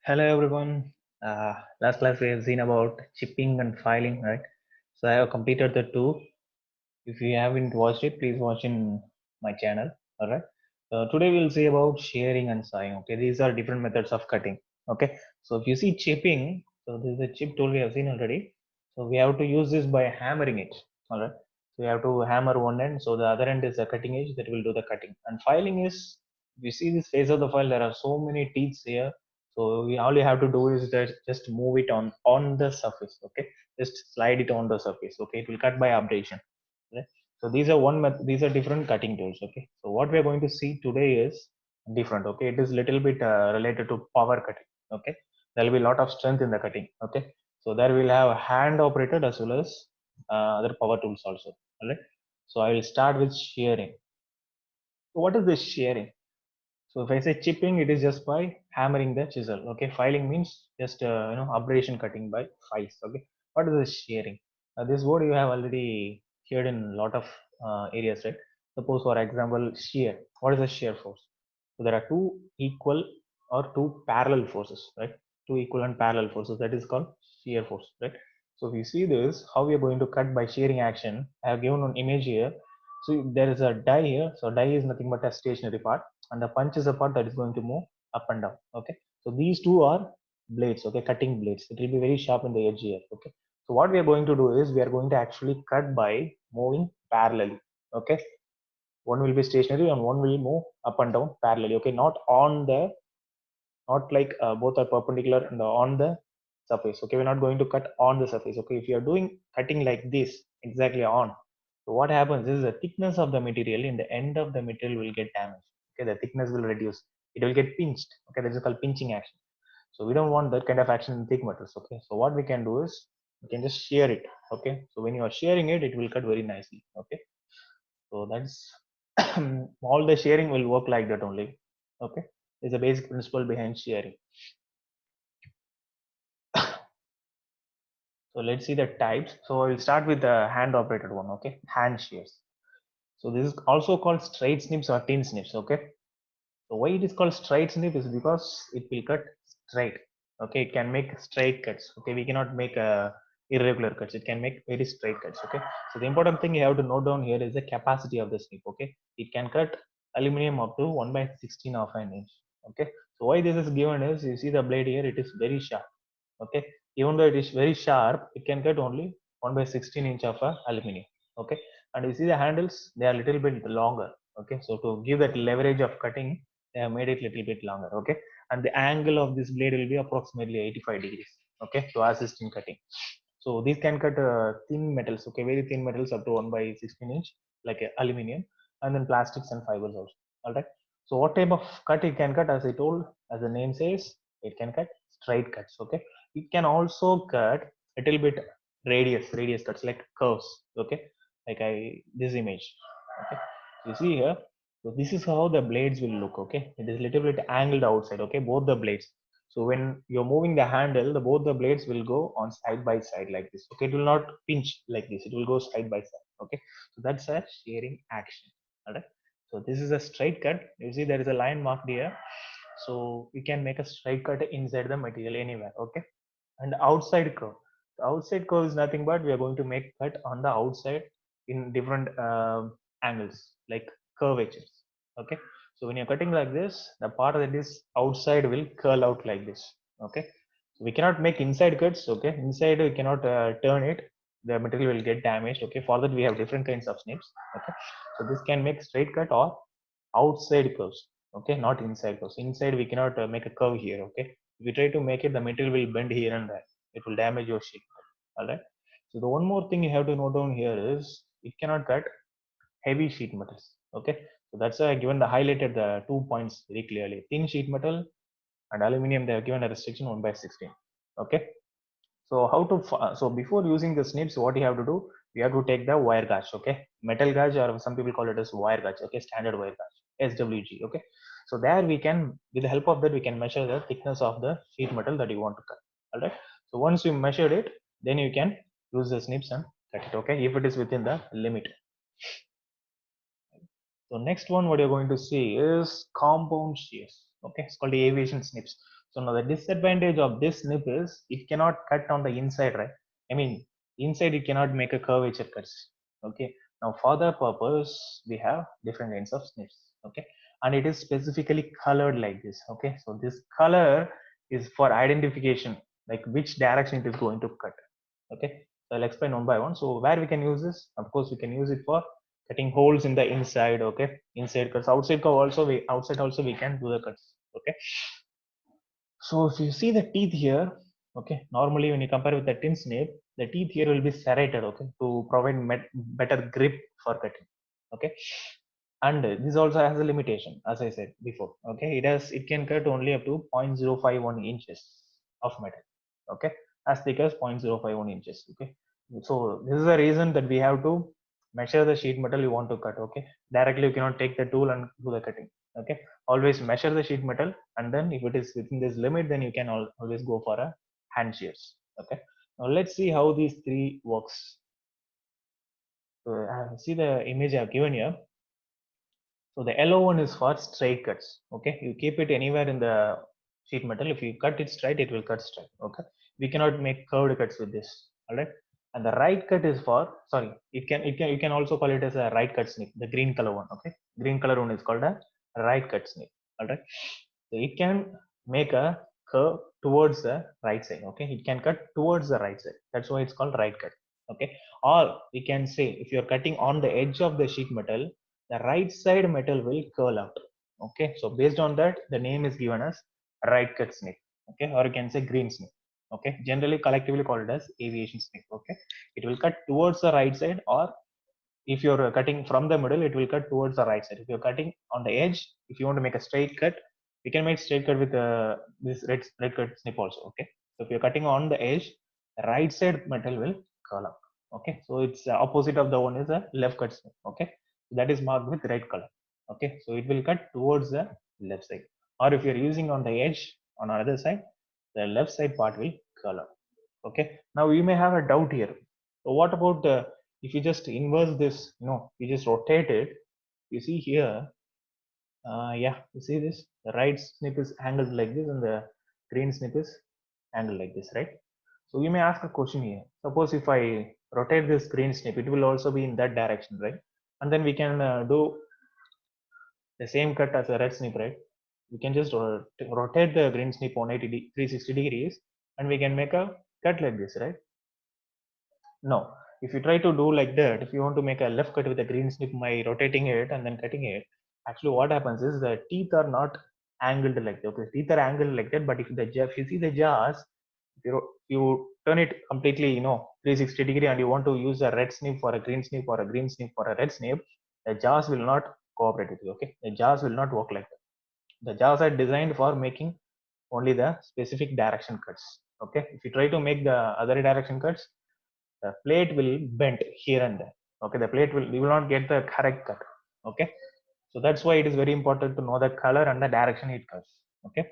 Hello everyone. Last class we have seen about chipping and filing, right? So I have completed the two. If you haven't watched it, please watch in my channel. All right. Today we'll see about shearing and sawing. Okay, these are different methods of cutting. Okay. So if you see chipping, so this is a chip tool we have seen already. So we have to use this by hammering it. All right. So we have to hammer one end, so the other end is a cutting edge that will do the cutting. And filing is, we see this face of the file. There are so many teeth here, so we all you have to do is just move it on the surface. Okay, just slide it on the surface. Okay, it will cut by abrasion. Right? So these are these are different cutting tools. Okay, so what we are going to see today is different. Okay, it is little bit related to power cutting. Okay, there will be a lot of strength in the cutting. Okay, so there will have hand operated as well as other power tools also. All right, so I will start with shearing. So what is this shearing? So if I say chipping, it is just by hammering the chisel. Okay, filing means just abrasion cutting by files. Okay, what is this shearing? This word you have already heard in a lot of areas, right? Suppose for example, shear. What is a shear force? So there are two equal or two parallel forces, right? Two equal and parallel forces. That is called shear force, right? So if you see this, how we are going to cut by shearing action? I have given an image here. So there is a die here. So die is nothing but a stationary part, and the punch is a part that is going to move up and down. Okay, so these two are blades. Okay, cutting blades. It will be very sharp in the edge here. Okay, so what we are going to do is we are going to actually cut by moving parallelly. Okay, one will be stationary and one will move up and down parallelly. Okay, not on the, not like both are perpendicular and on the surface. Okay, we're not going to cut on the surface. Okay, if you are doing cutting like this exactly on, so what happens is the thickness of the material in the end of the material will get damaged. Okay, the thickness will reduce, it will get pinched. Okay, that is called pinching action. So we don't want that kind of action in thick metals. Okay, so what we can do is we can just shear it. Okay, so when you are shearing it, it will cut very nicely. Okay, so that's all the shearing will work like that only. Okay, is a basic principle behind shearing. So let's see the types. So we'll start with the hand operated one. Okay, hand shears. So this is also called straight snips or tin snips. Okay, so why it is called straight snip is because it will cut straight. Okay, it can make straight cuts. Okay, we cannot make irregular cuts. It can make very straight cuts. Okay, so the important thing you have to note down here is the capacity of the snip. Okay, it can cut aluminum up to 1 by 16 of an inch. Okay, so why this is given is you see the blade here, it is very sharp. Okay, even though it is very sharp, it can cut only 1 by 16 inch of aluminum. Okay, and you see the handles, they are a little bit longer. Okay, so to give that leverage of cutting, they have made it little bit longer. Okay, and the angle of this blade will be approximately 85 degrees. Okay, to assist in cutting. So these can cut thin metals. Okay, very thin metals up to 1 by 16 inch, like aluminum, and then plastics and fibers also. All right, so what type of cut it can cut? As I told, as the name says, it can cut straight cuts. Okay, it can also cut a little bit radius cuts, like curves. Okay, like I this image. Okay, you see here, so this is how the blades will look. Okay, it is a little bit angled outside. Okay, both the blades. So when you're moving the handle, both the blades will go on side by side like this. Okay, it will not pinch like this, it will go side by side. Okay, so that's a shearing action. All right, so this is a straight cut. You see there is a line marked here, so we can make a straight cut inside the material anywhere. Okay, and outside curve, the outside curve is nothing but we are going to make cut on the outside in different angles, like curvatures. Okay, so when you're cutting like this, the part that is outside will curl out like this. Okay, so we cannot make inside cuts. Okay, inside we cannot turn it, the material will get damaged. Okay, for that we have different kinds of snips. Okay, so this can make straight cut or outside curves. Okay, not inside curves. Inside we cannot make a curve here. Okay, if you try to make it, the material will bend here and there, it will damage your sheet. All right, so the one more thing you have to note down here is it cannot cut heavy sheet metals. Okay, so that's why I given the highlighted the 2 points very clearly. Thin sheet metal and aluminum, they have given a restriction 1 by 16. Okay, so how to so before using the snips, what you have to do, you have to take the wire gauge. Okay, metal gauge, or some people call it as wire gauge. Okay, standard wire gauge, SWG. Okay, so there we can, with the help of that, we can measure the thickness of the sheet metal that you want to cut. All right, so once you measured it, then you can use the snips and cut it. Okay, if it is within the limit. So next one, what you're going to see is compound shears. Okay, it's called the aviation snips. So now the disadvantage of this snip is it cannot cut on the inside, right? I mean, inside it cannot make a curvature cuts. Okay, now for that purpose, we have different kinds of snips. Okay, and it is specifically colored like this. Okay, so this color is for identification, like which direction it is going to cut. Okay, so I'll explain one by one. So where we can use this, of course, we can use it for cutting holes in the inside. Okay, inside cuts, outside cut also, we can do the cuts. Okay, so if you see the teeth here, okay, normally when you compare with the tin snip, the teeth here will be serrated, okay, to provide better grip for cutting. Okay, and this also has a limitation, as I said before. Okay, it can cut only up to 0.051 inches of metal. Okay, as thick as 0.051 inches. Okay, so this is the reason that we have to measure the sheet metal you want to cut. Okay, directly you cannot take the tool and do the cutting. Okay, always measure the sheet metal, and then if it is within this limit, then you can always go for a hand shears. Okay, now let's see how these three works. So see the image I've given here. So the yellow one is for straight cuts. Okay, you keep it anywhere in the sheet metal. If you cut it straight, it will cut straight. Okay, we cannot make curved cuts with this. All right. And the right cut is for, sorry, you can also call it as a right cut snip, the green color one. Okay, green color one is called a right cut snip. All right. So it can make a curve towards the right side. Okay, it can cut towards the right side. That's why it's called right cut. Okay, or we can say if you're cutting on the edge of the sheet metal, the right side metal will curl out. Okay, so based on that, the name is given as right cut snip. Okay, or you can say green snip. Okay, generally collectively called as aviation snip. Okay, it will cut towards the right side, or if you're cutting from the middle, it will cut towards the right side. If you're cutting on the edge, if you want to make a straight cut, we can make straight cut with this red cut snip also. Okay, so if you're cutting on the edge, the right side metal will curl up. Okay, so it's opposite of the one is a left cut snip. Okay, so that is marked with red color. Okay, so it will cut towards the left side, or if you're using on the edge on another side, the left side part will curl up. Okay, now you may have a doubt here. So what about the, if you just inverse this, you just rotate it, you see here, yeah, you see this, the right snip is angled like this and the green snip is angled like this, right? So you may ask a question here. Suppose if I rotate this green snip, it will also be in that direction, right? And then we can do the same cut as a red snip, right? We can just rotate the green snip 360 degrees, and we can make a cut like this, right? No, if you try to do like that, if you want to make a left cut with a green snip by rotating it and then cutting it, actually what happens is the teeth are not angled like that. Okay, teeth are angled like that, but if you see the jaws, if you turn it completely, 360 degree, and you want to use a red snip for a green snip or a green snip for a red snip, the jaws will not cooperate with you. Okay, the jaws will not work like that. The jaws are designed for making only the specific direction cuts. Okay, if you try to make the other direction cuts, the plate will bend here and there. Okay, the plate will, you will not get the correct cut. Okay, so that's why it is very important to know the color and the direction it cuts. Okay,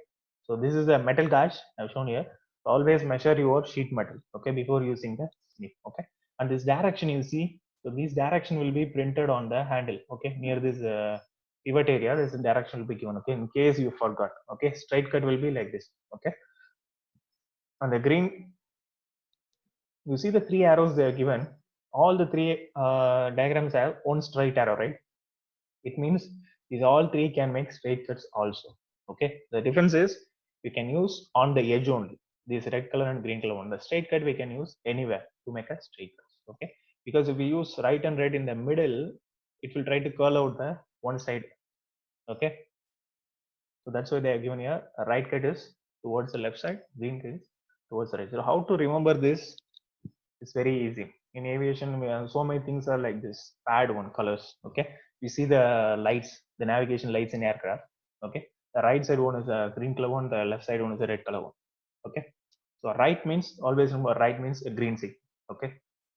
so this is a metal gauge I've shown here. So always measure your sheet metal, okay, before using the snip. Okay, and this direction you see, so this direction will be printed on the handle. Okay, near this pivot area, this direction will be given. Okay, in case you forgot. Okay, straight cut will be like this. Okay, on the green, you see the three arrows they are given. All the three diagrams have one straight arrow, right? It means these all three can make straight cuts also. Okay, the difference is we can use on the edge only, this red color and green color one. The straight cut we can use anywhere to make a straight cut. Okay, because if we use right and red in the middle, it will try to curl out the one side. Okay, so that's why they are given here. A right cut is towards the left side, green cut is towards the right. So how to remember this? It's very easy. In aviation, so many things are like this. Pad one colors. Okay, you see the lights, the navigation lights in aircraft. Okay, the right side one is a green color one, the left side one is a red color one. Okay, so right means, always remember, right means a green signal. Okay,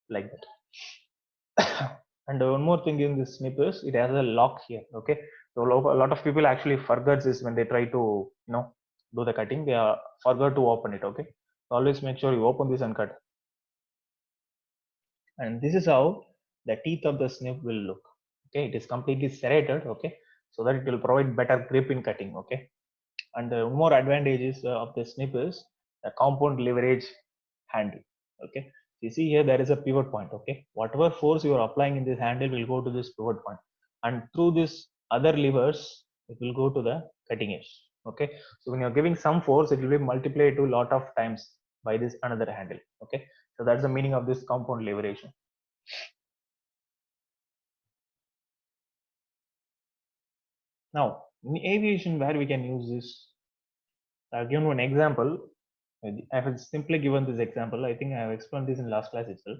like that. And one more thing in this snip is it has a lock here. Okay, so a lot of people actually forget this when they try to, do the cutting. They forgot to open it. Okay, so always make sure you open this and cut. And this is how the teeth of the snip will look. Okay, it is completely serrated. Okay, so that it will provide better grip in cutting. Okay, And the more advantages of the snip is the compound leverage handle. Okay, you see here there is a pivot point. Okay, whatever force you are applying in this handle will go to this pivot point, and through this other levers it will go to the cutting edge. Okay, so when you're giving some force, it will be multiplied to lot of times by this another handle. Okay, so that's the meaning of this compound leverage. Now, in aviation, where we can use this, I've given one example. I have simply given this example. I think I have explained this in last class itself.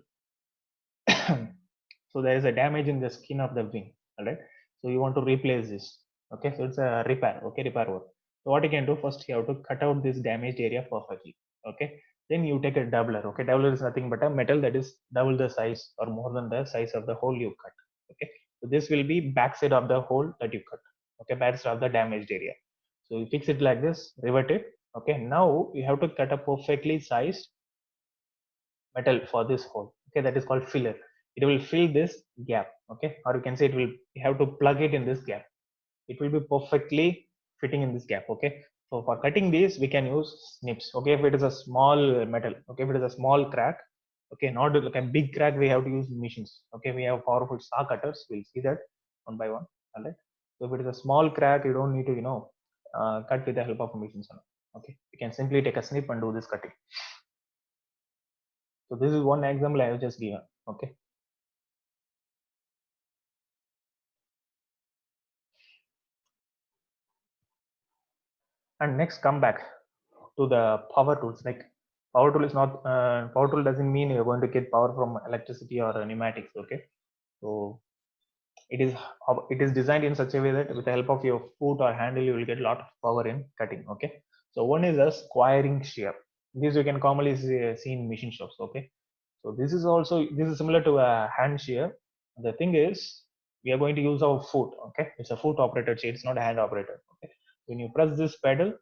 So there is a damage in the skin of the wing. All right. So you want to replace this. Okay. So it's a repair. Okay, repair work. So what you can do first, you have to cut out this damaged area perfectly. Okay. Then you take a doubler. Okay. Doubler is nothing but a metal that is double the size or more than the size of the hole you cut. Okay. So this will be backside of the hole that you cut. Okay. Backside of the damaged area. So you fix it like this, revert it. Okay. Now you have to cut a perfectly sized metal for this hole. Okay, that is called filler. It will fill this gap. Okay, or you can say it will, you have to plug it in this gap. It will be perfectly fitting in this gap. Okay, so for cutting these we can use snips. Okay, if it is a small metal, okay, if it is a small crack, okay, not like a big crack, we have to use machines. Okay, we have powerful saw cutters, we'll see that one by one. All right, so if it is a small crack, you don't need to cut with the help of machines. Okay, you can simply take a snip and do this cutting. So this is one example I have just given. Okay. And next, come back to the power tools. Like power tool is not power tool doesn't mean you're going to get power from electricity or pneumatics. Okay, so it is designed in such a way that with the help of your foot or handle, you will get a lot of power in cutting. Okay, so one is a squaring shear. This you can commonly see in machine shops. Okay, so this is similar to a hand shear. The thing is, we are going to use our foot. Okay, it's a foot operated shear. It's not a hand operated. Okay, when you press this pedal,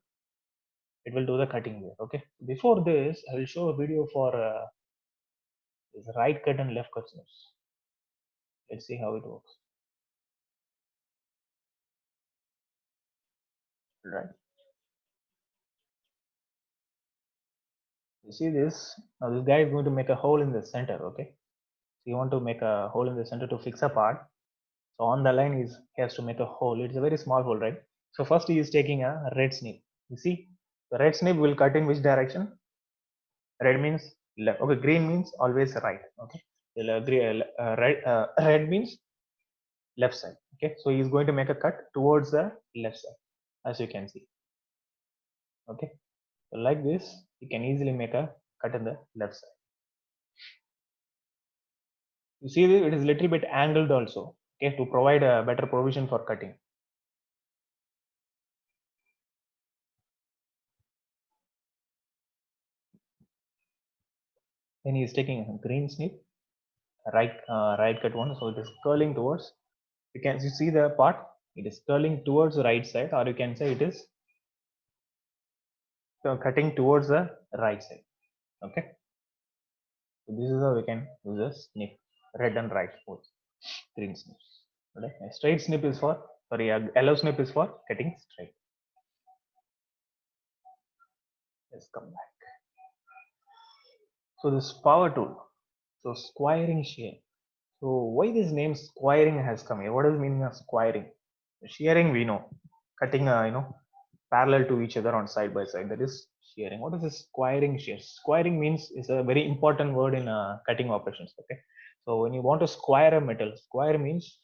it will do the cutting there. Okay, before this I will show a video for this right cut and left cut snips. Let's see how it works. Right, you see this. Now this guy is going to make a hole in the center. Okay, so you want to make a hole in the center to fix a part. So on the line he has to make a hole. It's a very small hole, right? So first he is taking a red snip. You see, the red snip will cut in which direction? Red means left. Okay, green means always right. Okay, red means left side. Okay, so he's going to make a cut towards the left side, as you can see. Okay, so like this you can easily make a cut in the left side. You see it is little bit angled also. Okay, to provide a better provision for cutting. Then he is taking a green snip, right cut one, so it is curling towards, you see the part, it is curling towards the right side, or you can say it is cutting towards the right side. Okay, so this is how we can use a snip, red and right both green snips. Okay, a straight snip is for, sorry, a yellow snip is for cutting straight. Let's come back. So this power tool, so squiring shear. So why this name squiring has come here? What is the meaning of squiring? Shearing we know, cutting parallel to each other on side by side. That is shearing. What is this squiring shear? Squiring means is a very important word in cutting operations. Okay, so when you want to square a metal, square means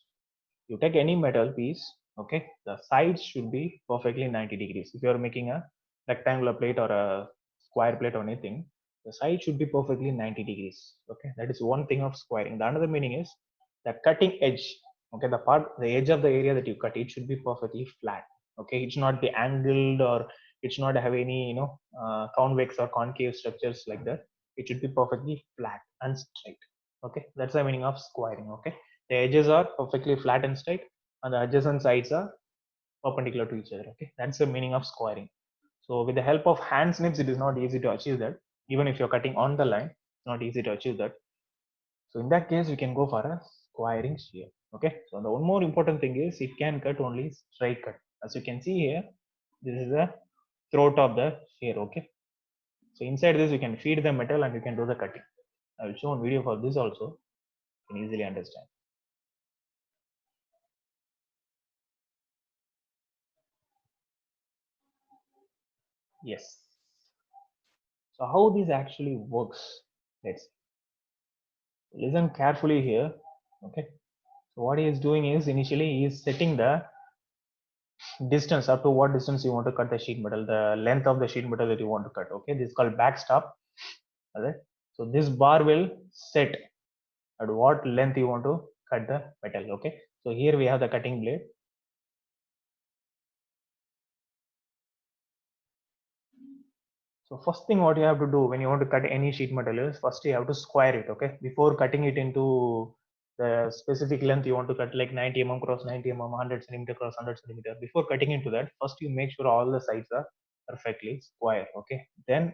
you take any metal piece. Okay, the sides should be perfectly 90 degrees. If you are making a rectangular plate or a square plate or anything, the side should be perfectly 90 degrees. Okay, that is one thing of squaring. The another meaning is the cutting edge. Okay, the edge of the area that you cut, it should be perfectly flat. Okay, it's not be angled, or it's not have any convex or concave structures like that. It should be perfectly flat and straight. Okay, that's the meaning of squaring. Okay, the edges are perfectly flat and straight, and the adjacent sides are perpendicular to each other. Okay, that's the meaning of squaring. So with the help of hand snips, it is not easy to achieve that. Even if you're cutting on the line, it's not easy to achieve that. So in that case, we can go for a squiring shear. Okay, so the one more important thing is it can cut only straight cut. As you can see here, this is a throat of the shear. Okay, so inside this you can feed the metal and you can do the cutting. I will show a video for this also. You can easily understand. Yes. So how this actually works? Let's listen carefully here. Okay. So what he is doing is initially he is setting the distance up to what distance you want to cut the sheet metal, the length of the sheet metal that you want to cut. Okay. This is called backstop. Alright. So this bar will set at what length you want to cut the metal. Okay. So here we have the cutting blade. So first thing what you have to do when you want to cut any sheet metal is first you have to square it. Okay. Before cutting it into the specific length you want to cut, like 90 mm cross 90 mm, 100 centimeter cross 100 centimeter. Before cutting into that, first you make sure all the sides are perfectly square. Okay. Then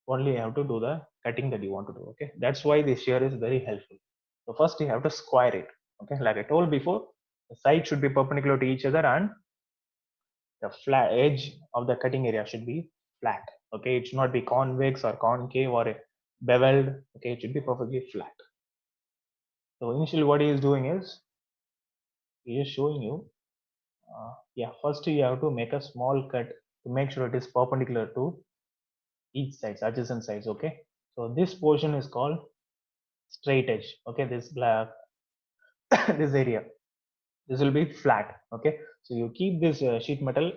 only you have to do the cutting that you want to do. Okay. That's why this shear is very helpful. So first you have to square it. Okay. Like I told before, the sides should be perpendicular to each other and the flat edge of the cutting area should be flat. Okay, it should not be convex or concave or beveled. Okay, it should be perfectly flat. So initially what he is doing is he is showing you, yeah, first you have to make a small cut to make sure it is perpendicular to each sides, adjacent sides. Okay, so this portion is called straight edge. Okay, this black this area, this will be flat. Okay, so you keep this sheet metal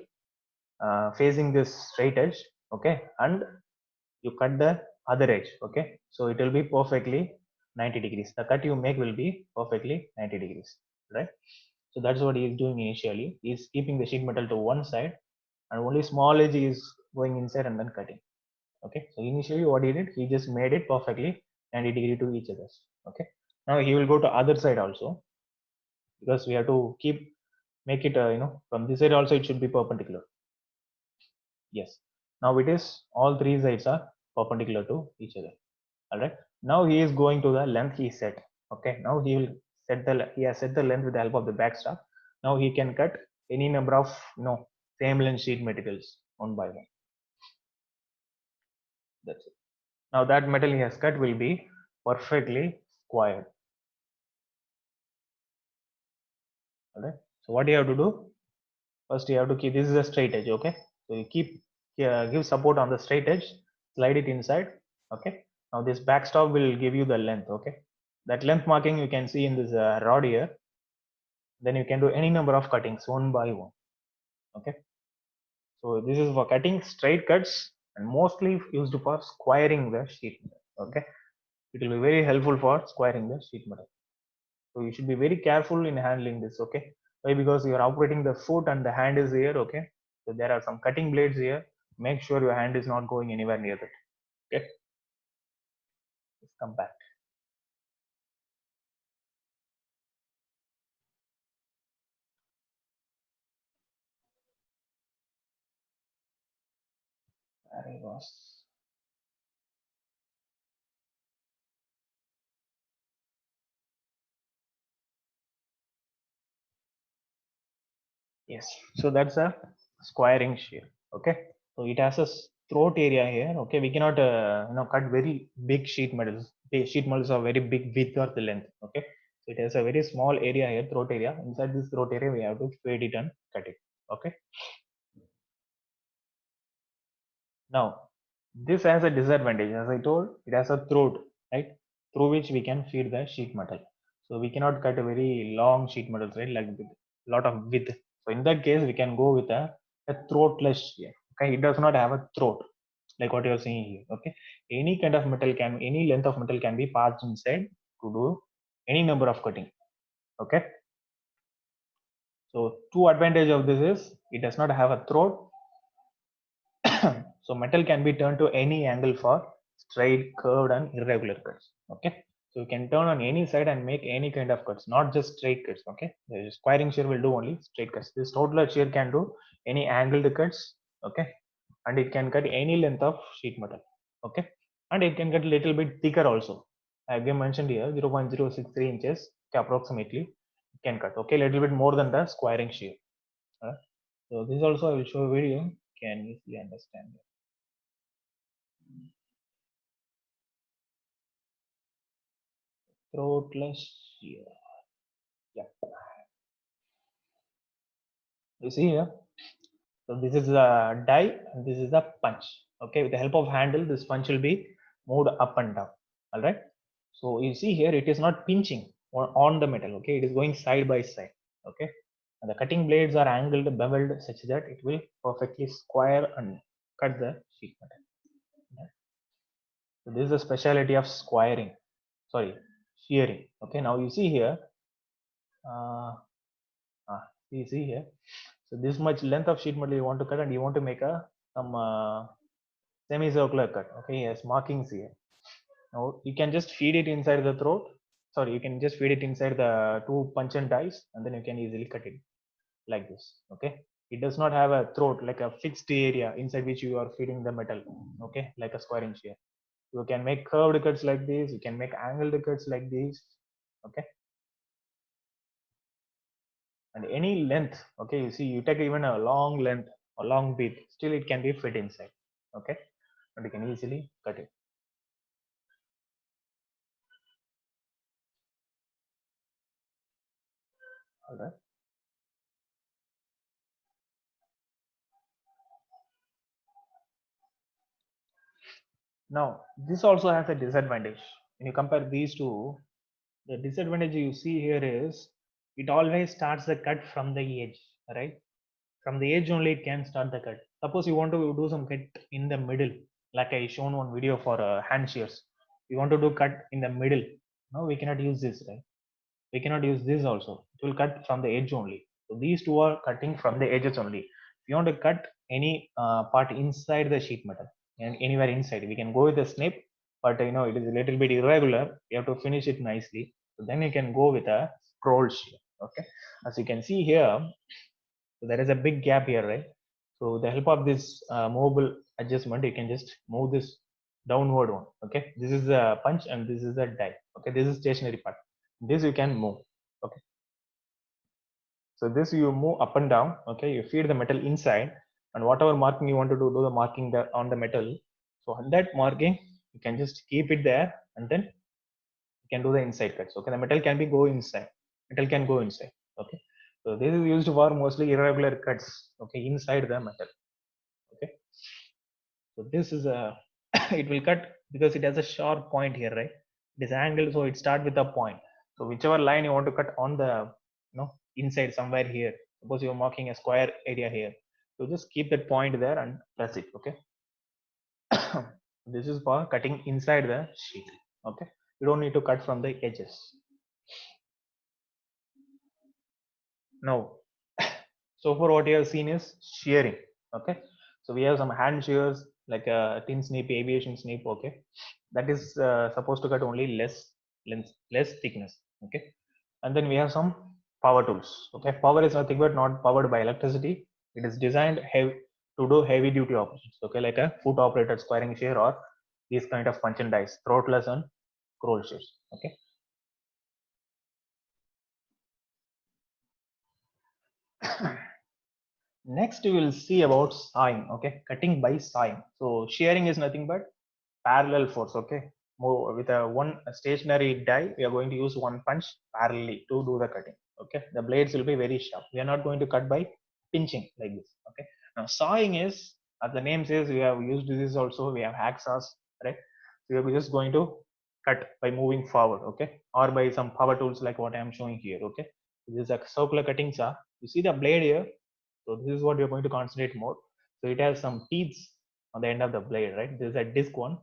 facing this straight edge. Okay, and you cut the other edge. Okay, so it will be perfectly 90 degrees. The cut you make will be perfectly 90 degrees, right? So that's what he is doing initially. He is keeping the sheet metal to one side and only small edge is going inside and then cutting. Okay, so initially what he did, he just made it perfectly 90 degree to each other. Okay, now he will go to other side also, because we have to keep make it from this side also it should be perpendicular. Yes, now it is all three sides are perpendicular to each other. All right, now he is going to the length he set. Okay, now he has set the length with the help of the backstop. Now he can cut any number of same length sheet materials one by one. That's it. Now that metal he has cut will be perfectly squared. All right, so what you have to do, first you have to keep, this is a straight edge. Okay, so you keep give support on the straight edge, slide it inside. Okay, now this backstop will give you the length. Okay, that length marking you can see in this rod here. Then you can do any number of cuttings one by one. Okay, so this is for cutting straight cuts and mostly used for squaring the sheet metal. Okay, it will be very helpful for squaring the sheet metal. So you should be very careful in handling this. Okay, why? Because you are operating the foot and the hand is here. Okay, so there are some cutting blades here. Make sure your hand is not going anywhere near it. Okay, let's come back. There it was. Yes, so that's a squaring shear. Okay, so it has a throat area here. Okay, we cannot cut very big sheet metals. Sheet metals are very big width or the length. Okay, so it has a very small area here, throat area. Inside this throat area we have to fade it and cut it. Okay, now this has a disadvantage. As I told, it has a throat, right, through which we can feed the sheet metal. So we cannot cut a very long sheet metals, right, like with lot of width. So in that case we can go with a throatless shear. Okay, it does not have a throat like what you are seeing here. Okay, any kind of metal can, any length of metal can be passed inside to do any number of cutting. Okay, so two advantage of this is it does not have a throat. So metal can be turned to any angle for straight, curved, and irregular cuts. Okay, so you can turn on any side and make any kind of cuts, not just straight cuts. Okay, the squaring shear will do only straight cuts. This total shear can do any angled cuts. Okay, and it can cut any length of sheet metal. Okay, and it can cut a little bit thicker also. As we mentioned here, 0.063 inches approximately it can cut. Okay, a little bit more than the squaring shear. So this also I will show a video. can easily understand it. Throatless shear. Yeah. You see here. So this is the die and this is the punch. Okay, with the help of handle, this punch will be moved up and down. All right. So you see here, it is not pinching on the metal. Okay, it is going side by side. Okay, and the cutting blades are angled, beveled such that it will perfectly square and cut the sheet metal. Okay? So this is the speciality of squaring. Sorry, shearing. Okay, now you see here. Uh, see here. So this much length of sheet metal you want to cut, and you want to make a some semicircular cut. Okay, yes, markings here. Now you can just feed it inside the throat. Sorry, you can just feed it inside the two punch and dies, and then you can easily cut it like this. Okay, it does not have a throat like a fixed area inside which you are feeding the metal. Okay, like a square shear. You can make curved cuts like this. You can make angled cuts like this. Okay, and any length. Okay, you see, you take even a long length, a long bit, still it can be fit inside. Okay, and you can easily cut it. All right. Now, this also has a disadvantage. When you compare these two, the disadvantage you see here is it always starts the cut from the edge, right? From the edge only it can start the cut. Suppose you want to do some cut in the middle, like I shown one video for hand shears. You want to do cut in the middle. No, we cannot use this, right? We cannot use this also. It will cut from the edge only. So these two are cutting from the edges only. If you want to cut any part inside the sheet metal and anywhere inside, we can go with a snip, but it is a little bit irregular. You have to finish it nicely. So then you can go with a scroll shear. Okay, as you can see here, so there is a big gap here, right? So the help of this movable adjustment, you can just move this downward one. Okay, this is a punch and this is a die. Okay, this is stationary part. This you can move. Okay, so this you move up and down. Okay, you feed the metal inside, and whatever marking you want to do the marking on the metal. So on that marking, you can just keep it there, and then you can do the inside cuts. Okay, the metal can be go inside. Metal can go inside. Okay, so this is used for mostly irregular cuts. Okay, inside the metal. Okay, so this is a it will cut because it has a sharp point here, right? It is angled, so it start with a point. So whichever line you want to cut on the inside somewhere here, suppose you're marking a square area here, so just keep that point there and press it. Okay. This is for cutting inside the sheet. Okay, you don't need to cut from the edges. Now, so for what you have seen is shearing. Okay, so we have some hand shears like a tin snip, aviation snip. Okay, that is supposed to cut only less length, less thickness. Okay, and then we have some power tools. Okay, power is nothing but not powered by electricity. It is designed to do heavy duty operations. Okay, like a foot operated squaring shear or these kind of punch and dice, throatless and scroll shears. Okay. Next, we will see about sawing. Okay, cutting by sawing. So shearing is nothing but parallel force. Okay, more with a stationary die, we are going to use one punch parallelly to do the cutting. Okay, the blades will be very sharp. We are not going to cut by pinching like this. Okay, now sawing is, as the name says, we have used this also. We have hacksaws, right? So we are just going to cut by moving forward. Okay, or by some power tools like what I am showing here. Okay, this is a circular cutting saw. You see the blade here. So this is what you're going to concentrate more. So it has some teeth on the end of the blade, right? This is a disc one.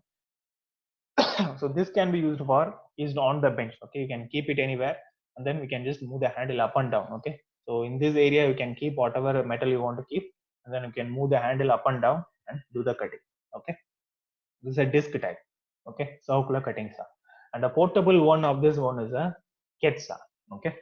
So this can be used on the bench. Okay, you can keep it anywhere, and then we can just move the handle up and down. Okay, so in this area you can keep whatever metal you want to keep, and then you can move the handle up and down and do the cutting. Okay, this is a disc type. Okay, circular cutting saw, and the portable one of this one is a Ketsa. saw. Okay,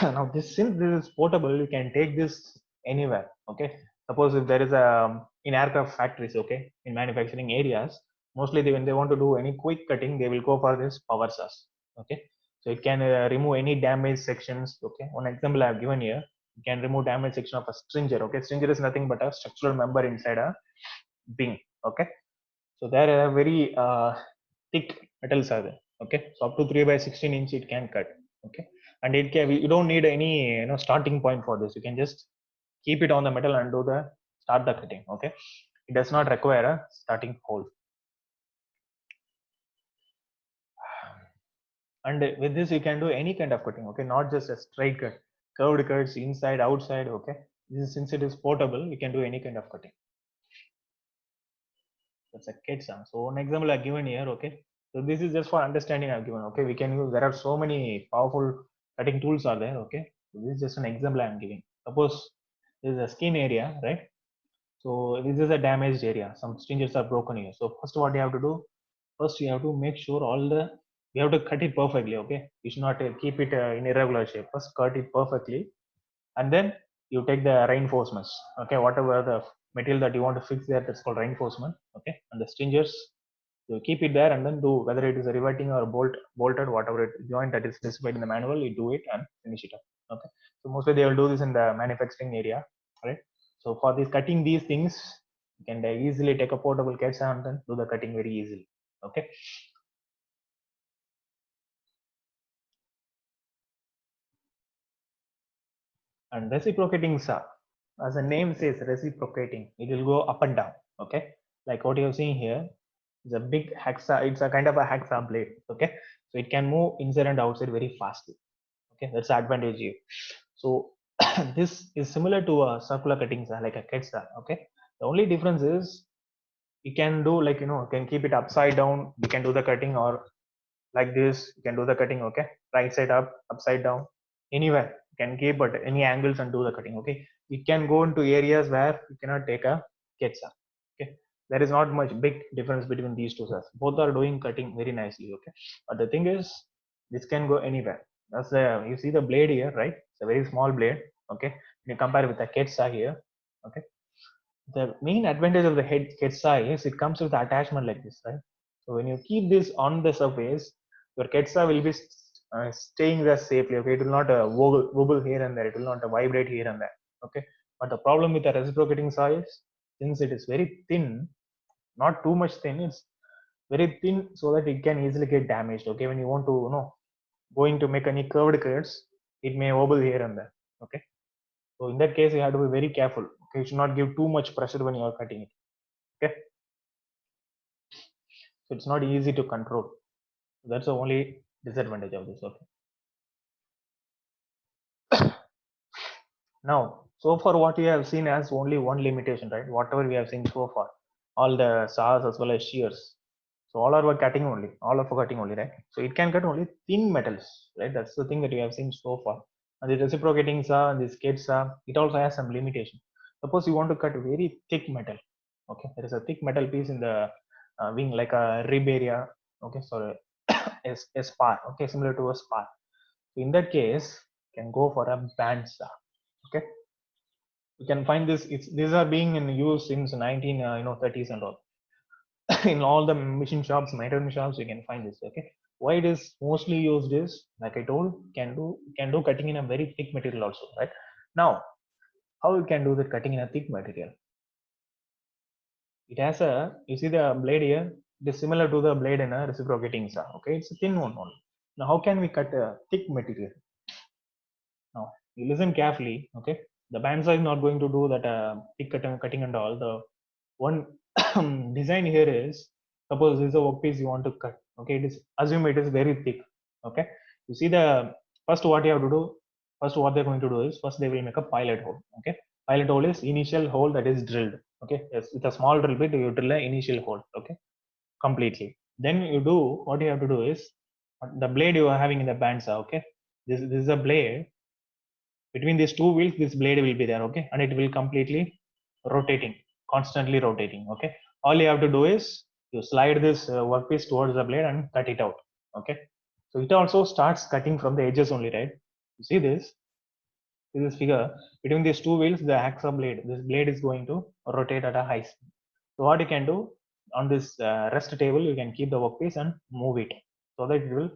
now since this is portable, you can take this anywhere. Okay, suppose if there is a in aircraft factories, okay, in manufacturing areas, mostly when they want to do any quick cutting, they will go for this power saws. Okay, so it can remove any damaged sections. Okay, one example I have given here. You can remove damaged section of a stringer. Okay, stringer is nothing but a structural member inside a beam. Okay, so there are very thick metals are there. Okay, so up to 3 by 16 inch it can cut. Okay, and it can, you don't need any starting point for this. You can just keep it on the metal and do the start the cutting. Okay, it does not require a starting hole. And with this you can do any kind of cutting. Okay, not just a straight cut, curved cuts inside outside. Okay, this is, since it is portable, you can do any kind of cutting. That's a KETSA. So one example I've given here. Okay, so this is just for understanding I've given. Okay, we can use, there are so many powerful cutting tools are there. Okay, so this is just an example I'm giving. Suppose this is a skin area, right? So this is a damaged area, some stringers are broken here. So first what you have to do, first you have to make sure all the, you have to cut it perfectly. Okay, you should not keep it in irregular shape. First cut it perfectly, and then you take the reinforcements. Okay, whatever the material that you want to fix there, that's called reinforcement. Okay, and the stringers, you keep it there and then do, whether it is a riveting or bolted, whatever it joint that is specified in the manual, you do it and finish it up. Okay, so mostly they will do this in the manufacturing area, right? So for this cutting these things, you can easily take a portable KETSA and then do the cutting very easily. Okay, and reciprocating saw, as the name says, reciprocating, it will go up and down. Okay, like what you have seen here is a big hacksaw, it's a kind of a hacksaw blade. Okay, so it can move inside and outside very fastly. Okay, that's the advantage here. So this is similar to a circular cutting saw, like a KETSA. Okay, the only difference is you can do, like, you can keep it upside down, you can do the cutting, or like this you can do the cutting. Okay, right side up, upside down, anywhere you can keep at any angles and do the cutting. Okay, it can go into areas where you cannot take a KETSA. Okay, there is not much big difference between these two saws, both are doing cutting very nicely. Okay, but the thing is, this can go anywhere. That's the, you see the blade here, right? It's a very small blade. Okay, you compare with the KETSA here. Okay, the main advantage of the head KETSA is it comes with attachment like this, right? So when you keep this on the surface, your KETSA will be staying there safely. Okay, it will not wobble here and there. It will not vibrate here and there. Okay, but the problem with the reciprocating saw is, since it is very thin, not too much thin, it's very thin so that it can easily get damaged. Okay, when you want to, going to make any curved cuts, it may wobble here and there. Okay, so in that case, you have to be very careful. Okay, you should not give too much pressure when you are cutting it. Okay, so it's not easy to control. That's the only disadvantage of this. Okay. Now, so far what we have seen as only one limitation, right? Whatever we have seen so far, all the saws as well as shears. So all are cutting only, all are for cutting only, right? So it can cut only thin metals, right? That's the thing that we have seen so far. And the reciprocating saw and this KETSA, it also has some limitation. Suppose you want to cut very thick metal. Okay, there is a thick metal piece in the wing, like a rib area. Okay, sorry, a spar. Okay, similar to a spar. So in that case, you can go for a bandsaw. Okay, you can find this. These are being in use since 1930s and all. In all the machine shops, maintenance shops, you can find this. Okay, why it is mostly used is, like I told, can do cutting in a very thick material also, right? Now, how you can do the cutting in a thick material? It has a, you see the blade here, it is similar to the blade in a reciprocating saw. Okay, it's a thin one only. Now how can we cut a thick material? Now you listen carefully. Okay, the bandsaw is not going to do that thick cutting and all. The one design here is, suppose this is a workpiece you want to cut. Okay, it is, assume it is very thick. Okay, you see the, first what you have to do, first what they're going to do is, first they will make a pilot hole. Okay, pilot hole is initial hole that is drilled. Okay, yes, with a small drill bit you drill an initial hole. Okay, completely. Then you do, what you have to do is, the blade you are having in the bandsaw. Okay, this is a blade, between these two wheels this blade will be there. Okay, and it will completely rotating, constantly rotating. Okay, all you have to do is you slide this workpiece towards the blade and cut it out. Okay, so it also starts cutting from the edges only, right? You see this figure, between these two wheels, the hacksaw blade, this blade is going to rotate at a high speed. So what you can do, on this rest table you can keep the workpiece and move it so that it will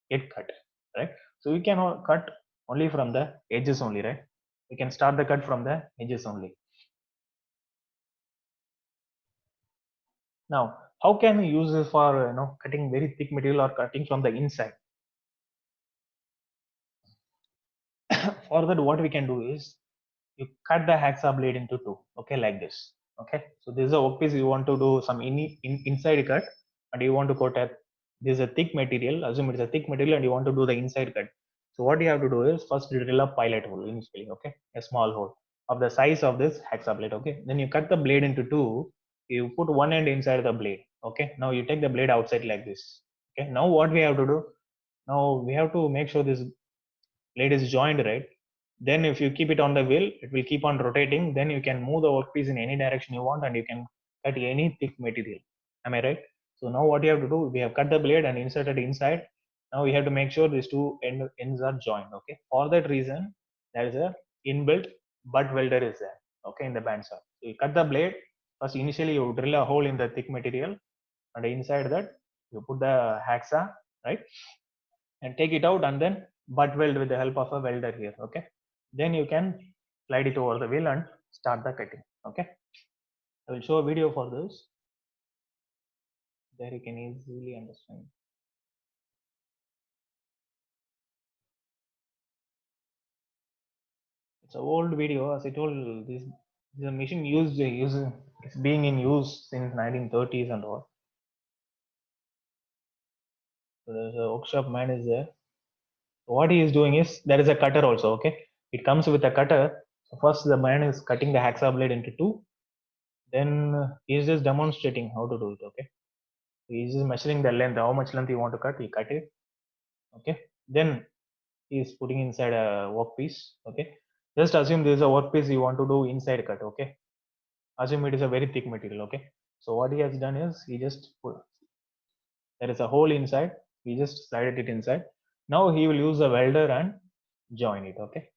get cut, right? So you can cut only from the edges only, right? we can start the cut from the edges only. Now, how can we use this for cutting very thick material or cutting from the inside? For that, what we can do is you cut the hacksaw blade into two, okay, like this. Okay, so this is a workpiece. You want to do some inside cut, and you want to cut a this is a thick material. Assume it's a thick material, and you want to do the inside cut. So what you have to do is first you drill a pilot hole initially, okay, a small hole of the size of this hacksaw blade. Okay, then you cut the blade into two. You put one end inside the blade. Okay, now you take the blade outside like this. Okay, now what we have to do? Now we have to make sure this blade is joined right. Then if you keep it on the wheel, it will keep on rotating. Then you can move the workpiece in any direction you want, and you can cut any thick material. Am I right? So now what you have to do, we have cut the blade and inserted inside. Now we have to make sure these two ends are joined. Okay, for that reason there is a inbuilt butt welder is there, okay, in the bandsaw. So you cut the blade first. Initially you drill a hole in the thick material, and inside that you put the hacksaw, right, and take it out, and then butt weld with the help of a welder here. Okay, then you can slide it over the wheel and start the cutting. Okay, I will show a video for this, there you can easily understand. It's an old video. As I told, this is a machine it's being in use since 1930s and all. So there's a workshop man is there. So what he is doing is, there is a cutter also. Okay, it comes with a cutter. So first the man is cutting the hacksaw blade into two. Then he is just demonstrating how to do it. Okay, he's just measuring the length, how much length you want to cut, he cut it. Okay, then he is putting inside a workpiece. Okay, just assume this is a workpiece you want to do inside cut. Okay, assume it is a very thick material. Okay, so what he has done is, he just put, there is a hole inside, he just slided it inside. Now he will use a welder and join it. Okay,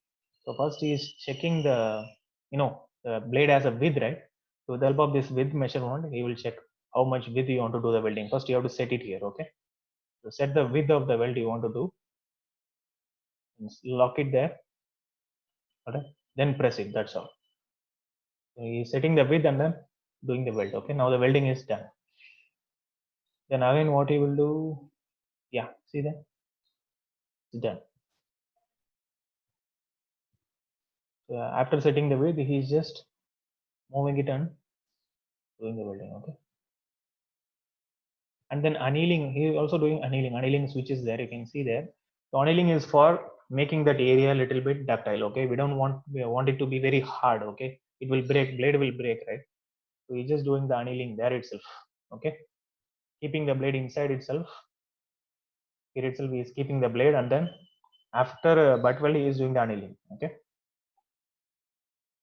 so first he is checking the, the blade has a width, right? So with the help of this width measurement, he will check how much width you want to do the welding. First you have to set it here. Okay, so set the width of the weld you want to do, lock it there. Okay, then press it, that's all. So he's setting the width and then doing the weld. Okay, now the welding is done. Then again what he will do, yeah, see that it's done. So after setting the width, he's just moving it and doing the welding. Okay, and then annealing, he's also doing annealing switches there, you can see there. So annealing is for making that area a little bit ductile. Okay, we want it to be very hard. Okay, it will break, blade will break, right? So he's just doing the annealing there itself. Okay, keeping the blade inside itself. Here itself he is keeping the blade, and then after butt weld he is doing the annealing. Okay,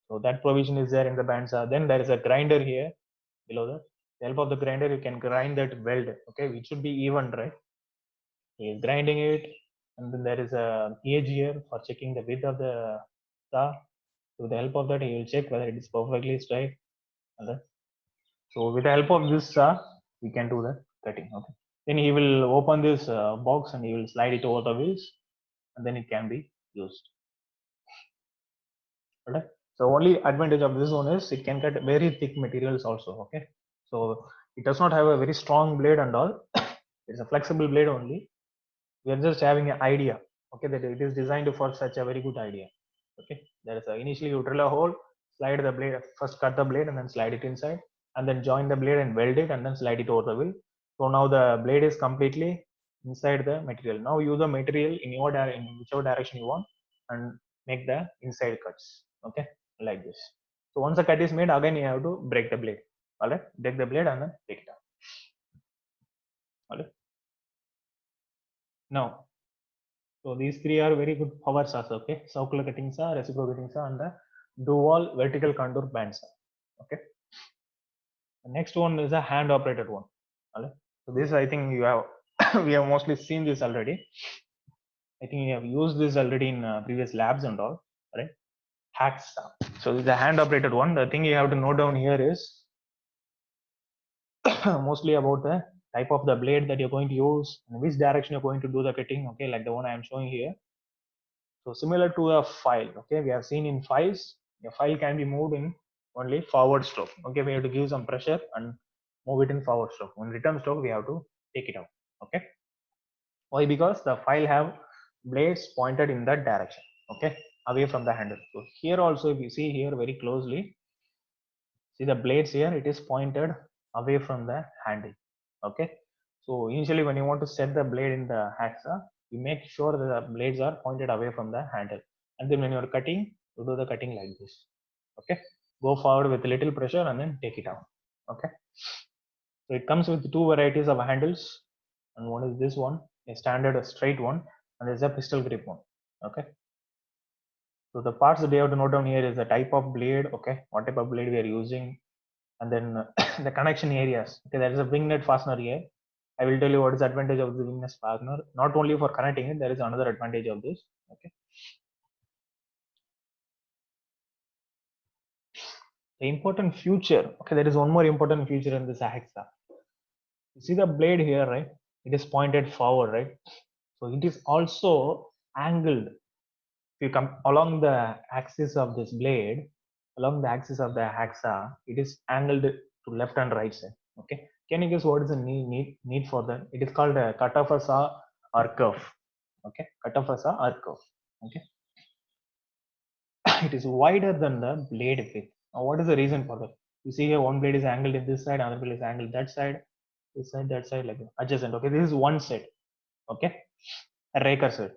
so that provision is there in the bandsaw. Then there is a grinder here below that. With the help of the grinder you can grind that weld. Okay, it should be even, right? He is grinding it, and then there is a gauge here for checking the width of the saw. With the help of that, he will check whether it is perfectly straight. Okay. So with the help of this saw, we can do the cutting. Okay. Then he will open this box and he will slide it over the wheels, and then it can be used. Okay. So only advantage of this one is it can cut very thick materials also. Okay. So it does not have a very strong blade and all. It's a flexible blade only. We are just having an idea. Okay, that it is designed for such a very good idea. Okay, there is a, initially you drill a hole, slide the blade, first cut the blade and then slide it inside, and then join the blade and weld it and then slide it over the wheel. So now the blade is completely inside the material. Now use the material in in whichever direction you want and make the inside cuts. Okay, like this. So once the cut is made, again you have to break the blade. All right, break the blade and then take it out. All right. Now, so these three are very good power saws. Okay, circular cutting saw, reciprocal cutting saw, and the dual vertical contour band saw. Okay, the next one is a hand operated one. All right. So this I think you have we have mostly seen this already. I think you have used this already in previous labs and all. Right, hacksaw. So this is a hand operated one. The thing you have to note down here is mostly about the type of the blade that you're going to use and which direction you're going to do the cutting. Okay, like the one I am showing here. So similar to a file, okay, we have seen in files, a file can be moved in only forward stroke. Okay, we have to give some pressure and move it in forward stroke. On return stroke, we have to take it out. Okay, why? Because the file have blades pointed in that direction. Okay, away from the handle. So here also, if you see here very closely, see the blades here, it is pointed away from the handle. Okay, so initially when you want to set the blade in the hacksaw, you make sure that the blades are pointed away from the handle, and then when you're cutting, you do the cutting like this. Okay, go forward with little pressure and then take it out. Okay, so it comes with two varieties of handles, and one is this one, a standard a straight one, and there's a pistol grip one. Okay, so the parts that you have to note down here is the type of blade. Okay, what type of blade we are using, and then the connection areas. Okay, there is a wing nut fastener here. I will tell you what is the advantage of the wing nut fastener. Not only for connecting it, there is another advantage of this. Okay, the important feature. Okay, there is one more important feature in this hacksaw. You see the blade here, right? It is pointed forward, right? So it is also angled. If you come along the axis of this blade, along the axis of the hacksaw, it is angled to left and right side. Okay, can you guess what is the need for that? It is called a cut off a saw or curve. Okay, cut off a saw or curve. Okay, it is wider than the blade width. Now what is the reason for that? You see here one blade is angled in this side, another blade is angled that side, this side, that side, like adjacent. Okay, this is one set. Okay, a raker set.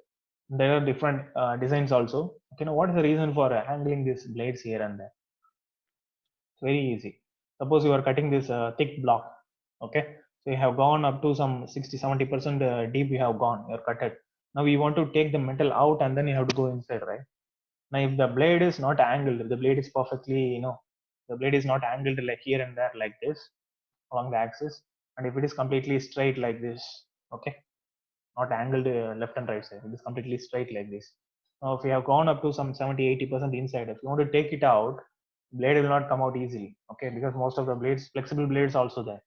There are different designs also. Okay, now what is the reason for angling these blades here and there? It's very easy. Suppose you are cutting this thick block. Okay, so you have gone up to some 60-70% deep, you have gone, you're cut it. Now you want to take the metal out and then you have to go inside, right? Now if the blade is not angled, if the blade is perfectly, the blade is not angled like here and there like this along the axis, and if it is completely straight like this, okay, not angled left and right side, it is completely straight like this. Now if you have gone up to some 70-80% inside, if you want to take it out, blade will not come out easily. Okay, because most of the blades, flexible blades also there.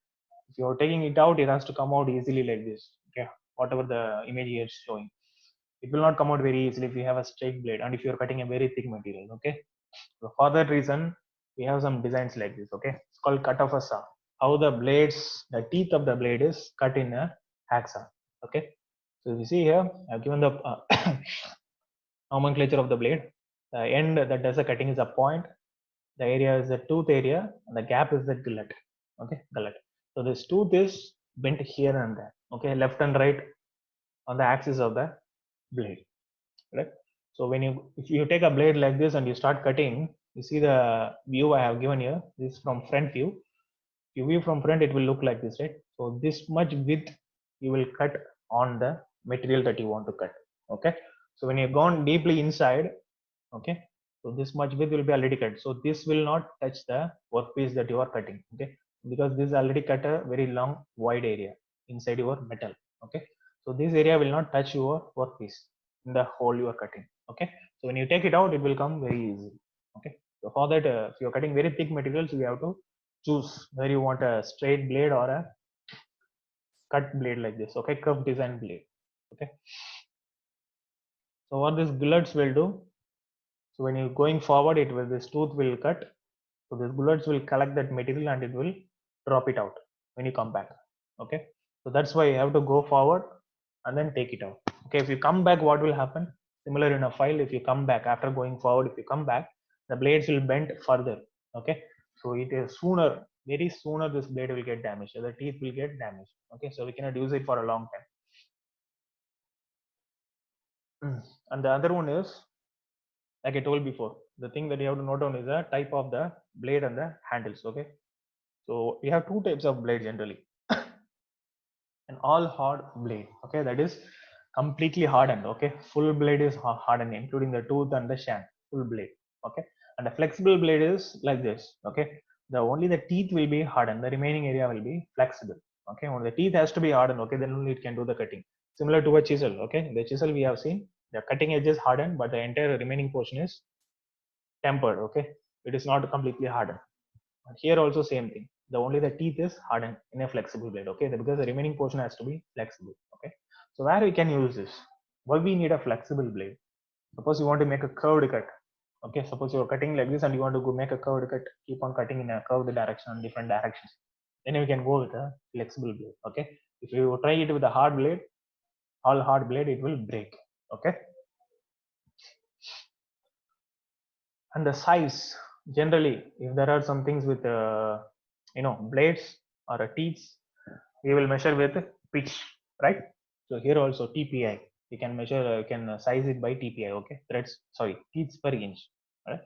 If you are taking it out, it has to come out easily like this. Okay, whatever the image here is showing, it will not come out very easily if you have a straight blade and if you are cutting a very thick material. Okay, so for that reason, we have some designs like this. Okay, it's called cut off a saw. How the blades, the teeth of the blade is cut in a hacksaw. Okay, so you see here, I've given the nomenclature of the blade. The end that does the cutting is a point. The area is the tooth area, and the gap is the gullet. Okay, gullet. So this tooth is bent here and there. Okay, left and right on the axis of the blade. Right. So when if you take a blade like this and you start cutting, you see the view I have given here. This is from front view. If you view from front, it will look like this, right? So this much width you will cut on the material that you want to cut. Okay. So when you've gone deeply inside, okay, so this much width will be already cut. So this will not touch the workpiece that you are cutting. Okay, because this already cut a very long wide area inside your metal. Okay, so this area will not touch your workpiece in the hole you are cutting. Okay, so when you take it out, it will come very easy. Okay, so for that, if you're cutting very thick materials, you have to choose whether you want a straight blade or a cut blade like this. Okay, curved design blade. Okay, so what this gullets will do, so when you're going forward, it will, this tooth will cut. So these bullets will collect that material and it will drop it out when you come back. Okay, so that's why you have to go forward and then take it out. Okay, if you come back, what will happen? Similar in a file, if you come back after going forward, if you come back, the blades will bend further. Okay, so it is sooner, very sooner this blade will get damaged, so the teeth will get damaged. Okay, so we cannot use it for a long time. And the other one is, like I told before, the thing that you have to note down is the type of the blade and the handles. Okay, so we have two types of blade generally. An all hard blade. Okay, that is completely hardened. Okay, full blade is hardened, including the tooth and the shank. Full blade. Okay, and a flexible blade is like this. Okay, the only the teeth will be hardened. The remaining area will be flexible. Okay, when the teeth has to be hardened. Okay, then only it can do the cutting. Similar to a chisel. Okay, the chisel we have seen the cutting edge is hardened, but the entire remaining portion is tempered. Okay, it is not completely hardened. And here also same thing. The only the teeth is hardened in a flexible blade. Okay, because the remaining portion has to be flexible. Okay, so where we can use this? Why we need a flexible blade? Suppose you want to make a curved cut. Okay, suppose you're cutting like this and you want to go make a curved cut, keep on cutting in a curved direction, different directions. Then you can go with a flexible blade. Okay, if you try it with a hard blade, all hard blade, it will break. Okay, and the size, generally, if there are some things with blades or teeth, we will measure with pitch, right? So here also TPI, you can measure, you can size it by TPI. Okay, threads, sorry, teeth per inch. Right?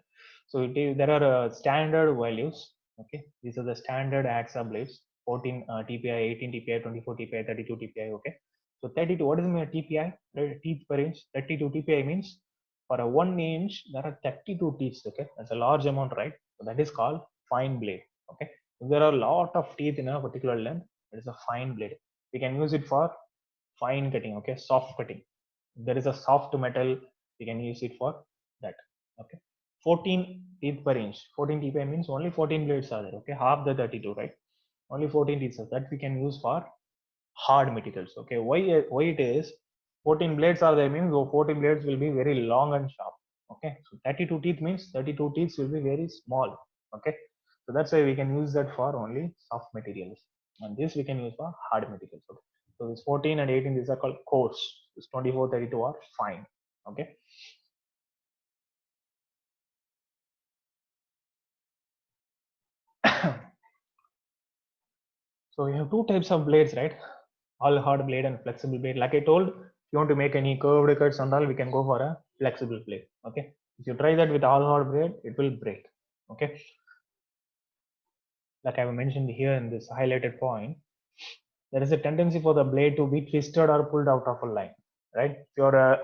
So there are standard values. Okay, these are the standard AXA blades: 14 TPI, 18 TPI, 24 TPI, 32 TPI. Okay, so 32. What is mean TPI? Right? Teeth per inch. 32 TPI means for a 1 inch there are 32 teeth. Okay, that's a large amount, right? So that is called fine blade. Okay, if there are a lot of teeth in a particular length, it is a fine blade. We can use it for fine cutting. Okay, soft cutting. If there is a soft metal, we can use it for that. Okay, 14 teeth per inch. 14 TPI means only 14 blades are there. Okay, half the 32, right? Only 14 teeth are that we can use for hard materials. Okay, why it is 14 blades are there means 14 blades will be very long and sharp. Okay, so 32 teeth means 32 teeth will be very small. Okay, so that's why we can use that for only soft materials, and this we can use for hard materials. Okay, so this 14 and 18, these are called coarse. This 24, 32 are fine. Okay. So you have two types of blades, right? All hard blade and flexible blade. Like I told, if you want to make any curved cuts and all, we can go for a flexible blade. Okay. If you try that with all hard blade, it will break. Okay. Like I mentioned here in this highlighted point, there is a tendency for the blade to be twisted or pulled out of a line, right? If you're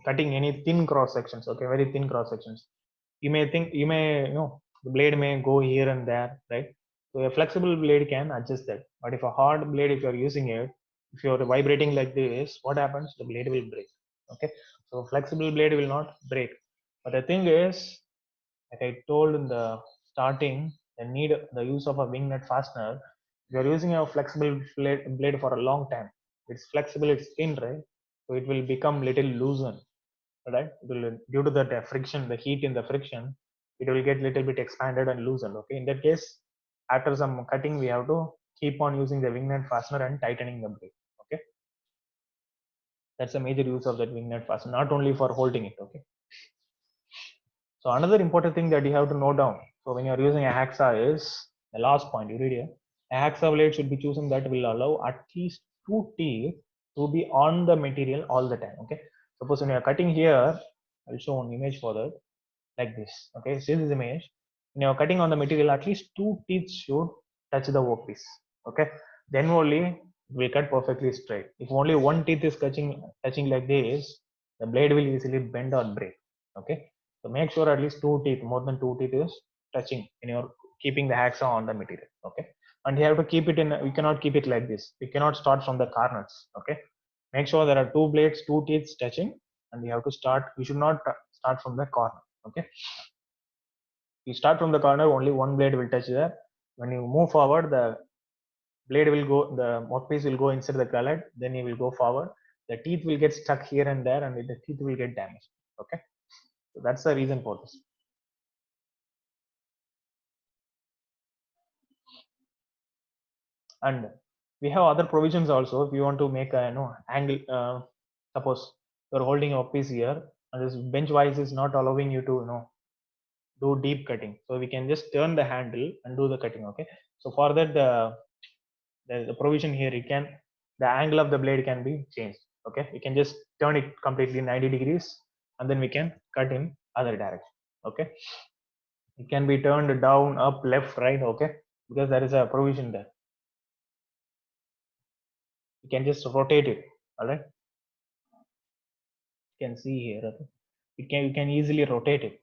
cutting any thin cross sections, okay, very thin cross sections, you may think, the blade may go here and there, right? So a flexible blade can adjust that. But if a hard blade, if you're using it, if you're vibrating like this, what happens? The blade will break. Okay. So flexible blade will not break. But the thing is, like I told in the starting, the use of a wing nut fastener. If you're using a flexible blade for a long time, it's flexible, it's thin, right? So it will become little loosened, right? It will, due to that friction, the heat in the friction, it will get little bit expanded and loosened. Okay, in that case, after some cutting, we have to keep on using the wing nut fastener and tightening the blade. Okay, that's a major use of that wing nut fastener, not only for holding it. Okay. So another important thing that you have to note down. So when you are using a hacksaw is the last point you read here. A hacksaw blade should be chosen that will allow at least two teeth to be on the material all the time. Okay. Suppose when you are cutting here, I'll show an image for that, like this. Okay. So this is image. When you are cutting on the material, at least two teeth should touch the workpiece. Okay. Then only it will cut perfectly straight. If only one teeth is touching like this, the blade will easily bend or break. Okay. So make sure at least two teeth, more than two teeth is touching when you're keeping the hacksaw on the material. Okay. And you have to keep it in, we cannot keep it like this. We cannot start from the corners. Okay. Make sure there are two blades, two teeth touching, and we have to start, we should not start from the corner. Okay. You start from the corner, only one blade will touch there. When you move forward, the blade will go, the workpiece will go inside the gullet, then you will go forward. The teeth will get stuck here and there, and the teeth will get damaged. Okay. So that's the reason for this. And we have other provisions also. If you want to make a angle, suppose you're holding a piece here and this bench vise is not allowing you to do deep cutting, so we can just turn the handle and do the cutting. Okay, so for that, the provision here, it can, the angle of the blade can be changed. Okay, we can just turn it completely 90 degrees and then we can cut in other direction. Okay, it can be turned down, up, left, right. Okay, because there is a provision there. You can just rotate it. All right, you can see here, okay? You can easily rotate it.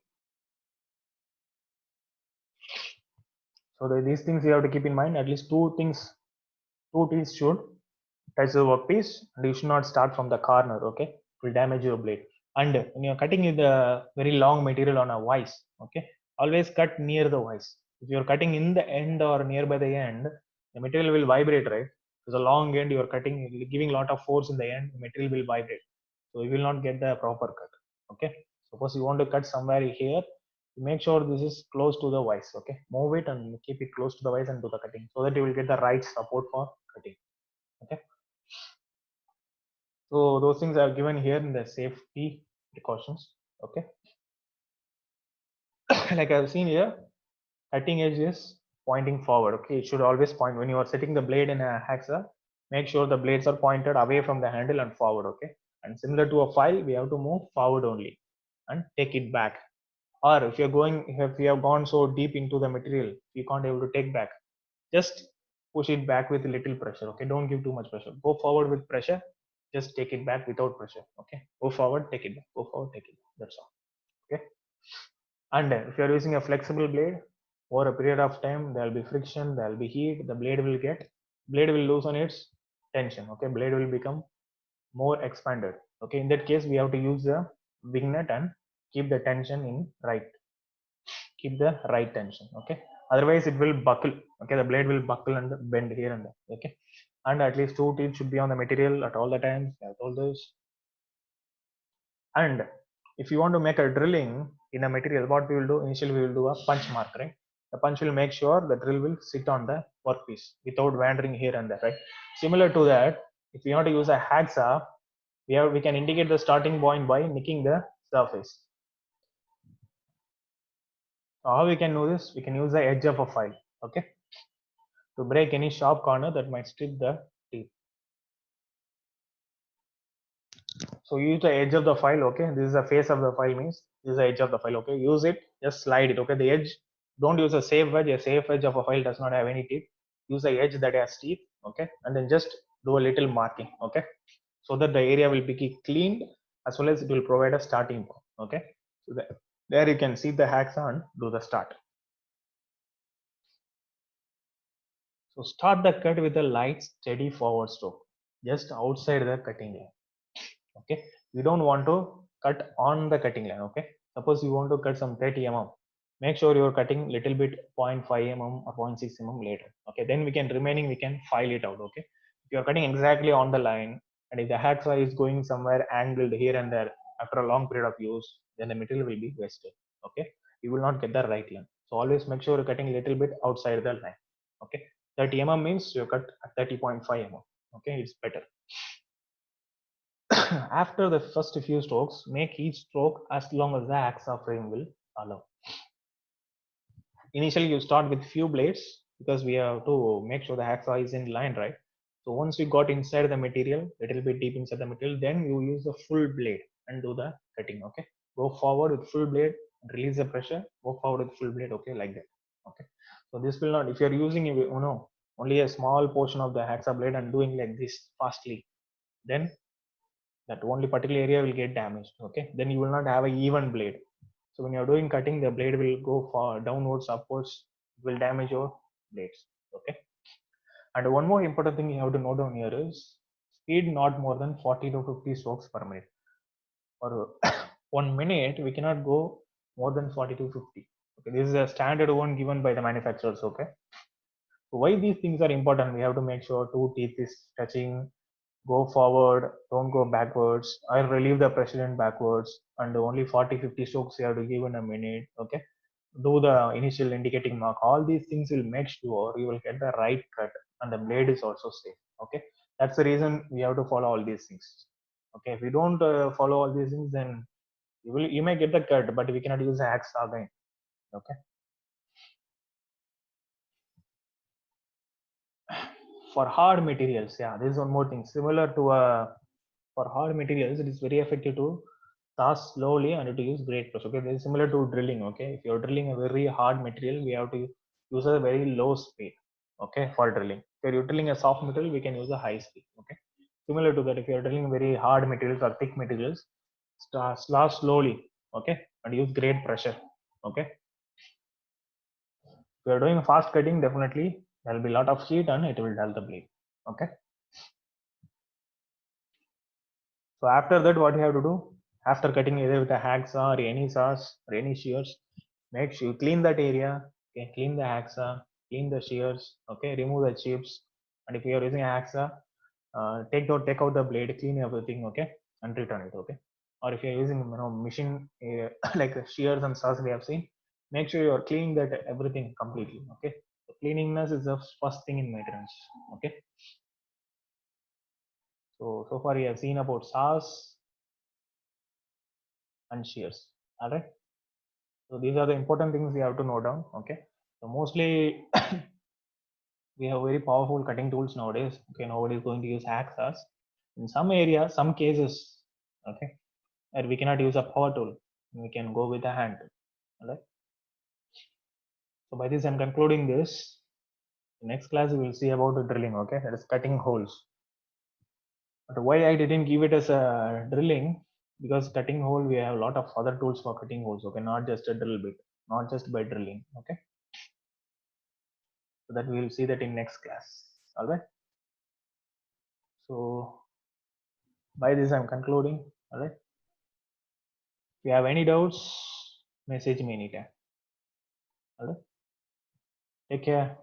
So these things you have to keep in mind. At least two teeth should touch the workpiece, and you should not start from the corner. Okay, it will damage your blade. And when you're cutting with a very long material on a vise, okay, always cut near the vise. If you're cutting in the end or nearby the end, the material will vibrate, right? There's a long end, you're cutting, giving a lot of force in the end, the material will vibrate. So you will not get the proper cut. Okay, suppose you want to cut somewhere here, make sure this is close to the vise. Okay, move it and keep it close to the vise and do the cutting so that you will get the right support for cutting. Okay, so those things are given here in the safety precautions. Okay, like I've seen here, cutting edge is pointing forward. Okay, it should always point when you are setting the blade in a hacksaw. Make sure the blades are pointed away from the handle and forward. Okay, and similar to a file, we have to move forward only and take it back. Or if you're going, if you have gone so deep into the material, you can't able to take back. Just push it back with little pressure. Okay, don't give too much pressure. Go forward with pressure. Just take it back without pressure. Okay, go forward, take it back. Go forward, take it back. That's all. Okay. And if you're using a flexible blade, over a period of time, there will be friction, there will be heat, the blade will loosen its tension. Okay, blade will become more expanded. Okay, in that case, we have to use the wing nut and keep the tension in right, keep the right tension. Okay, otherwise it will buckle. Okay, the blade will buckle and bend here and there. Okay, and at least two teeth should be on the material at all the times. At all those. And if you want to make a drilling in a material, what we will do initially, we will do a punch mark, right? The punch will make sure the drill will sit on the workpiece without wandering here and there, right? Similar to that, if you want to use a hacksaw, we can indicate the starting point by nicking the surface. So how we can do this? We can use the edge of a file, okay, to break any sharp corner that might strip the teeth. So use the edge of the file. Okay, this is the face of the file, means this is the edge of the file. Okay, use it, just slide it. Okay, the edge, don't use a safe edge. A safe edge of a file does not have any teeth. Use the edge that has teeth. Okay, and then just do a little marking. Okay, so that the area will be cleaned, as well as it will provide a starting point. Okay, so there you can see the hacksaw and do the start. So start the cut with a light steady forward stroke just outside the cutting line. Okay, you don't want to cut on the cutting line. Okay, suppose you want to cut some 30 mm, make sure you're cutting little bit 0.5 mm or 0.6 mm later. Okay, then we can file it out. Okay, if you're cutting exactly on the line, and if the hacksaw is going somewhere angled here and there after a long period of use, then the material will be wasted. Okay, you will not get the right line. So always make sure you're cutting a little bit outside the line. Okay, 30 mm means you cut at 30.5 mm. Okay, it's better. After the first few strokes, make each stroke as long as the hacksaw frame will allow. Initially, you start with few blades because we have to make sure the hacksaw is in line, right? So once you got inside the material, little bit deep inside the material, then you use the full blade and do the cutting. Okay, go forward with full blade, release the pressure, go forward with full blade. Okay, like that. Okay, so this will not, if you're using only a small portion of the hacksaw blade and doing like this fastly, then that only particular area will get damaged. Okay, then you will not have a even blade. So when you're doing cutting, the blade will go far downwards, upwards, it will damage your blades. Okay, and one more important thing you have to note down here is speed not more than 40 to 50 strokes per minute. For 1 minute we cannot go more than 40 to 50. Okay, this is a standard one given by the manufacturers. Okay, so why these things are important, we have to make sure two teeth is touching, go forward, don't go backwards. I relieve the precedent backwards, and only 40-50 strokes you have to give in a minute. Okay, do the initial indicating mark. All these things will make sure you will get the right cut and the blade is also safe. Okay, that's the reason we have to follow all these things. Okay, if you don't follow all these things, then you may get the cut, but we cannot use the axe again. Okay, for hard materials, yeah, this is one more thing similar to for hard materials, it is very effective to start slowly and to use great pressure. Okay, this is similar to drilling. Okay, if you're drilling a very hard material, we have to use a very low speed. Okay, for drilling. If you're drilling a soft material, we can use a high speed. Okay, similar to that, if you're drilling very hard materials or thick materials, start slowly. Okay, and use great pressure. Okay, if you're doing fast cutting, definitely there will be a lot of heat and it will dull the blade. Okay, so after that, what you have to do after cutting either with a hacksaw or any saws or any shears, make sure you clean that area. Okay, clean the hacksaw, clean the shears. Okay, remove the chips. And if you are using a hacksaw, take out the blade, clean everything. Okay, and return it. Okay. or if you're using machine like shears and saws we have seen, make sure you are cleaning that everything completely. Okay, so cleanliness is the first thing in maintenance. Okay, so far we have seen about saws and shears. All right, so these are the important things we have to note down. Okay, so mostly we have very powerful cutting tools nowadays. Okay, nobody is going to use hacksaws. In some areas, some cases, okay, where we cannot use a power tool, we can go with a hand tool. All right. So by this, I'm concluding this. Next class, we will see about the drilling. Okay, that is cutting holes. But why I didn't give it as a drilling? Because cutting hole, we have a lot of other tools for cutting holes. Okay, not just a drill bit, not just by drilling. Okay, so that we will see that in next class. All right. So by this, I'm concluding. All right. If you have any doubts, message me anytime. All right. Take care.